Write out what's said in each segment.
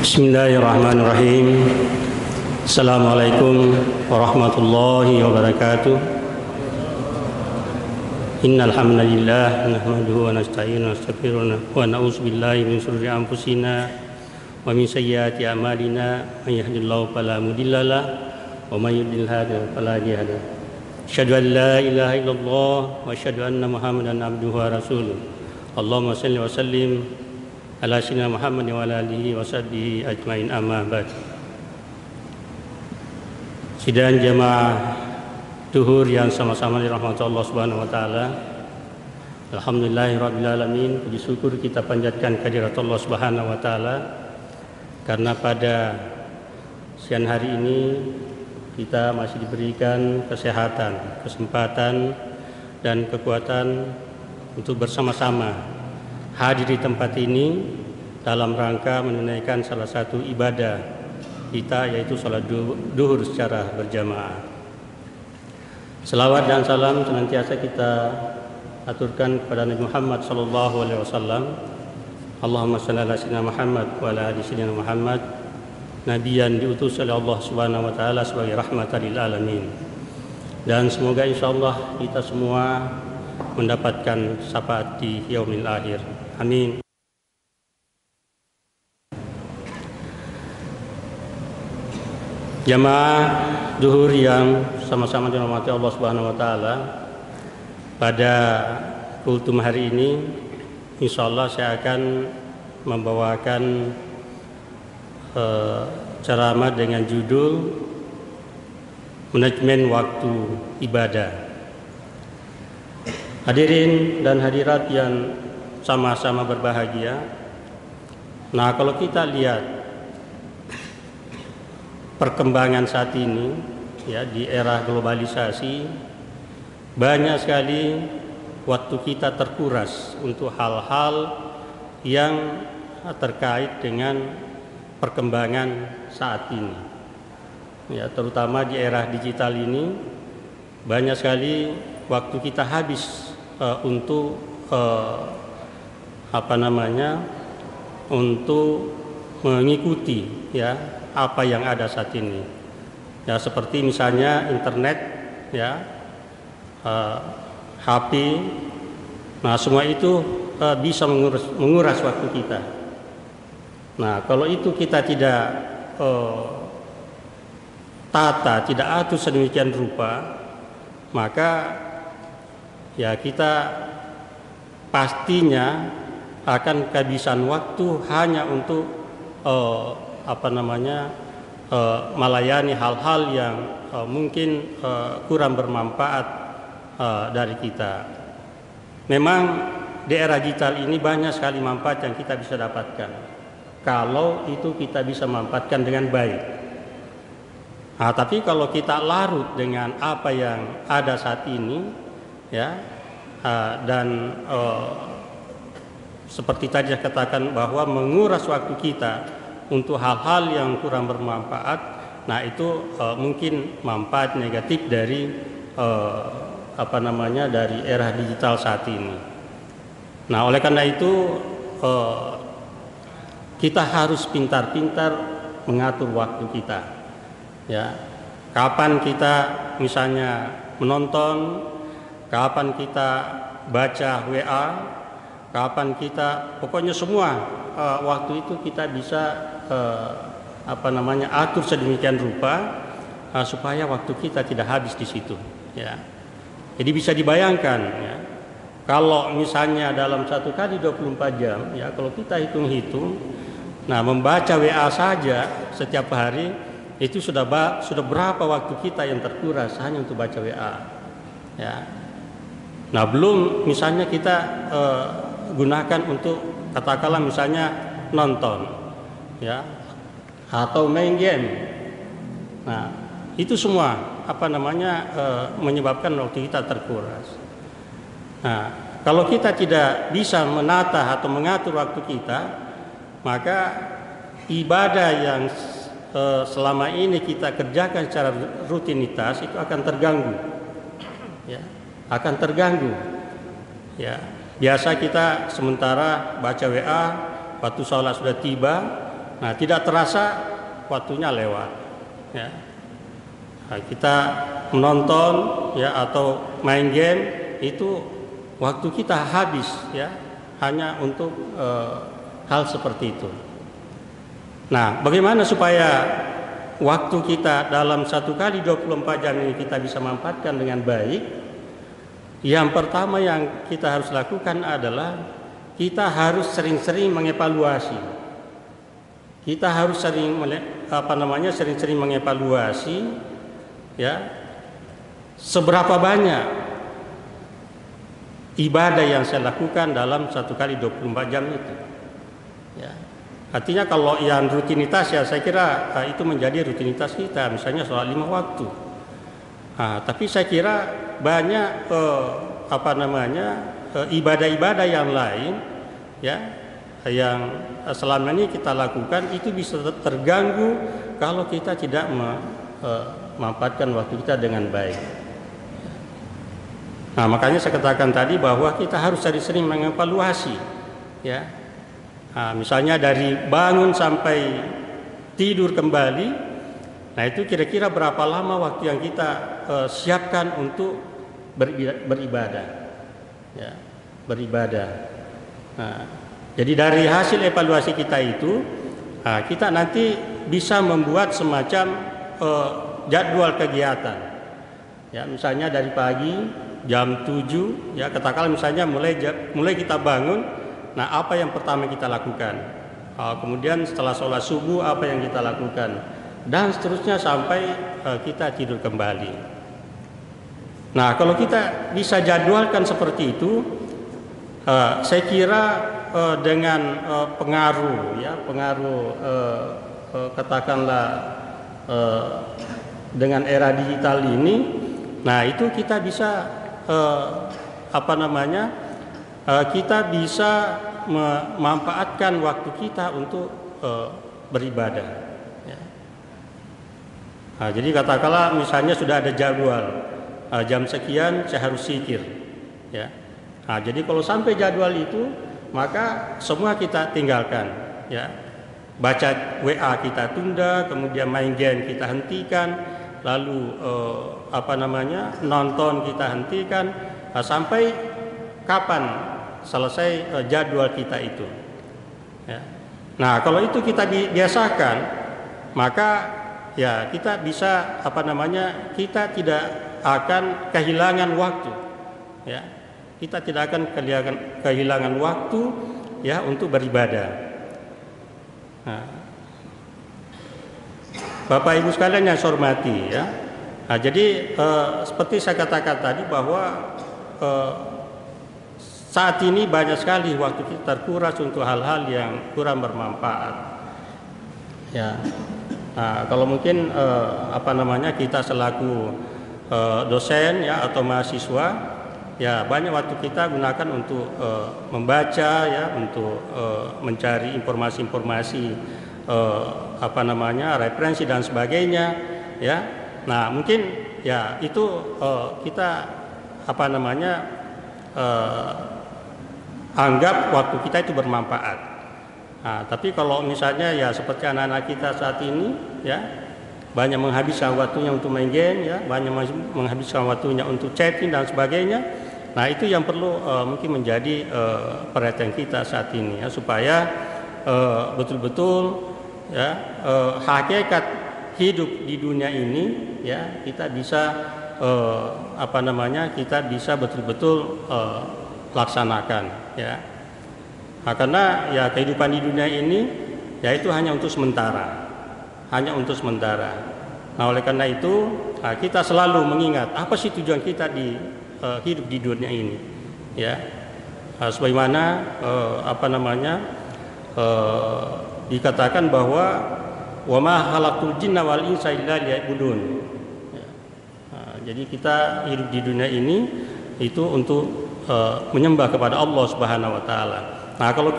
Bismillahirrahmanirrahim. Assalamualaikum warahmatullahi wabarakatuh. Innal hamdalillah nahmaduhu wa nasta'inuhu wa nastaghfiruh wa na'udzu billahi min shururi anfusina wa min sayyiati a'malina. May yahdihillahu fala mudhillalah wa may yudlil fala hadiya lahu. Asyhadu an la ilaha illallah wa asyhadu anna Muhammadan abduhu wa rasuluh. Allahumma shalli wa sallim ala sayyidina Muhammad wa ala alihi wa sahbihi ajmain, amma ba'd. Sidang jamaah duhur yang sama-sama dirahmati Allah Subhanahu wa taala. Alhamdulillahirabbil alamin. Puji syukur kita panjatkan kehadirat Allah Subhanahu wa taala karena pada siang hari ini kita masih diberikan kesehatan, kesempatan dan kekuatan untuk bersama-sama hadir di tempat ini dalam rangka menunaikan salah satu ibadah kita, yaitu salat duhur secara berjamaah. Selawat dan salam senantiasa kita aturkan kepada Nabi Muhammad SAW. Allahumma shalli ala sayyidina Muhammad wa ala ali sayyidina Muhammad, nabi yang diutus oleh Allah Subhanahu wa taala sebagai rahmatan lil alamin. Dan semoga insyaallah kita semua mendapatkan syafaat di yaumil akhir. Amin. Jamaah duhur yang sama-sama dirahmati Allah Subhanahu wa taala, pada kultum hari ini insyaallah saya akan membawakan ceramah dengan judul manajemen waktu ibadah. Hadirin dan hadirat yang sama-sama berbahagia. Nah, kalau kita lihat perkembangan saat ini, ya, di era globalisasi, banyak sekali waktu kita terkuras untuk hal-hal yang terkait dengan perkembangan saat ini. Ya, terutama di era digital ini, banyak sekali waktu kita habis untuk untuk mengikuti, ya, apa yang ada saat ini. Ya, seperti misalnya internet, ya, HP. Nah, semua itu bisa menguras waktu kita. Nah, kalau itu kita tidak tata, tidak atur sedemikian rupa, maka ya kita pastinya akan kehabisan waktu hanya untuk melayani hal-hal yang mungkin kurang bermanfaat dari kita. Memang di era digital ini banyak sekali manfaat yang kita bisa dapatkan kalau itu kita bisa manfaatkan dengan baik. Nah, tapi kalau kita larut dengan apa yang ada saat ini, ya, dan seperti tadi saya katakan bahwa menguras waktu kita untuk hal-hal yang kurang bermanfaat, nah itu mungkin manfaat negatif dari dari era digital saat ini. Nah, oleh karena itu kita harus pintar-pintar mengatur waktu kita. Ya, kapan kita misalnya menonton, kapan kita baca WA, kapan kita, pokoknya semua waktu itu kita bisa atur sedemikian rupa supaya waktu kita tidak habis di situ. Ya, jadi bisa dibayangkan, ya, kalau misalnya dalam 1 kali 24 jam, ya, kalau kita hitung-hitung, nah membaca WA saja setiap hari itu sudah berapa waktu kita yang terkuras hanya untuk baca WA. Ya. Nah, belum misalnya kita gunakan untuk katakanlah misalnya nonton, ya, atau main game. Nah, itu semua menyebabkan waktu kita terkuras. Nah, kalau kita tidak bisa menata atau mengatur waktu kita, maka ibadah yang selama ini kita kerjakan secara rutinitas itu akan terganggu, ya, akan terganggu. Ya, biasa kita sementara baca WA, waktu sholat sudah tiba, Nah, tidak terasa waktunya lewat. Ya. Nah, kita menonton ya atau main game itu waktu kita habis ya hanya untuk hal seperti itu. Nah, bagaimana supaya waktu kita dalam 1 kali 24 jam ini kita bisa manfaatkan dengan baik? Yang pertama yang kita harus lakukan adalah kita harus sering-sering mengevaluasi. Kita harus sering-sering mengevaluasi ya seberapa banyak ibadah yang saya lakukan dalam 1 kali 24 jam itu. Ya. Artinya kalau yang rutinitas ya saya kira itu menjadi rutinitas kita, misalnya sholat 5 waktu. Tapi saya kira banyak ibadah-ibadah yang lain ya yang selama ini kita lakukan itu bisa terganggu kalau kita tidak memanfaatkan waktu kita dengan baik. Nah, makanya saya katakan tadi bahwa kita harus sering-sering mengevaluasi ya. Misalnya dari bangun sampai tidur kembali, nah itu kira-kira berapa lama waktu yang kita siapkan untuk beribadah ya, beribadah. Nah, jadi dari hasil evaluasi kita itu kita nanti bisa membuat semacam jadwal kegiatan ya, misalnya dari pagi jam 7 ya, katakanlah misalnya mulai kita bangun, nah apa yang pertama kita lakukan, kemudian setelah sholat subuh apa yang kita lakukan, dan seterusnya sampai kita tidur kembali. Nah, kalau kita bisa jadwalkan seperti itu, saya kira dengan pengaruh katakanlah dengan era digital ini, nah itu kita bisa kita bisa memanfaatkan waktu kita untuk beribadah ya. Nah, jadi katakanlah misalnya sudah ada jadwal jam sekian saya harus zikir ya. Nah, jadi kalau sampai jadwal itu maka semua kita tinggalkan ya. Baca WA kita tunda, kemudian main game kita hentikan, lalu nonton kita hentikan, sampai kapan selesai jadwal kita itu ya. Nah, kalau itu kita biasakan, maka ya kita bisa kita tidak akan kehilangan waktu ya. Kita tidak akan kehilangan waktu ya untuk beribadah. Nah, Bapak Ibu sekalian yang saya hormati ya. Nah, jadi seperti saya katakan tadi bahwa saat ini banyak sekali waktu kita terkuras untuk hal-hal yang kurang bermanfaat. Ya. Nah, kalau mungkin kita selaku dosen ya atau mahasiswa ya banyak waktu kita gunakan untuk membaca ya, untuk mencari informasi-informasi referensi dan sebagainya ya. Nah, mungkin ya itu kita anggap waktu kita itu bermanfaat. Nah, tapi kalau misalnya ya seperti anak-anak kita saat ini ya banyak menghabiskan waktunya untuk main game ya, banyak menghabiskan waktunya untuk chatting dan sebagainya. Nah, itu yang perlu mungkin menjadi perhatian kita saat ini ya, supaya betul-betul ya hakikat hidup di dunia ini ya kita bisa kita bisa betul-betul laksanakan ya. Nah, karena ya kehidupan di dunia ini ya itu hanya untuk sementara. Nah, oleh karena itu kita selalu mengingat apa sih tujuan kita di hidup di dunia ini ya. Sebagaimana dikatakan bahwa wa ma khalaqtul jinna wal insa illa liya'budun ya. Jadi kita hidup di dunia ini itu untuk menyembah kepada Allah Subhanahu wa taala. Nah, kalau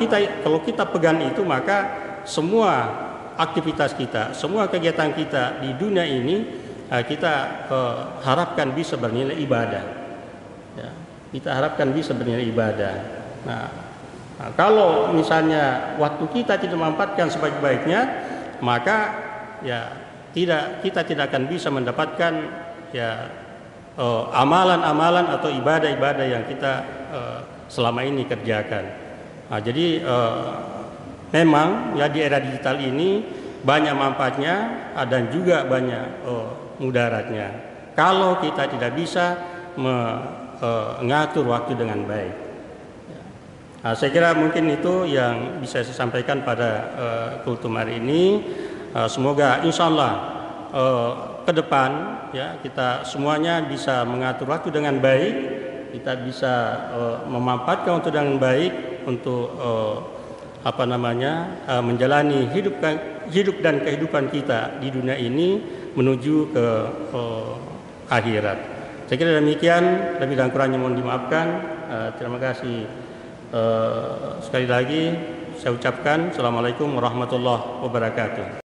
kita pegang itu, maka semua aktivitas kita, semua kegiatan kita di dunia ini kita harapkan bisa bernilai ibadah. Ya, kita harapkan bisa bernilai ibadah. Nah, Nah, kalau misalnya waktu kita tidak memanfaatkan sebaik-baiknya, maka ya kita tidak akan bisa mendapatkan ya amalan-amalan atau ibadah-ibadah yang kita selama ini kerjakan. Nah, jadi memang ya di era digital ini banyak manfaatnya dan juga banyak mudaratnya. Kalau kita tidak bisa mengatur waktu dengan baik. Nah, saya kira mungkin itu yang bisa saya sampaikan pada kultum hari ini. Semoga insya Allah ke depan ya kita semuanya bisa mengatur waktu dengan baik, kita bisa memanfaatkan waktu dengan baik untuk menjalani hidup dan kehidupan kita di dunia ini menuju ke akhirat. Saya kira demikian, lebih dan kurangnya mohon dimaafkan. Terima kasih. Sekali lagi saya ucapkan Assalamualaikum warahmatullahi wabarakatuh.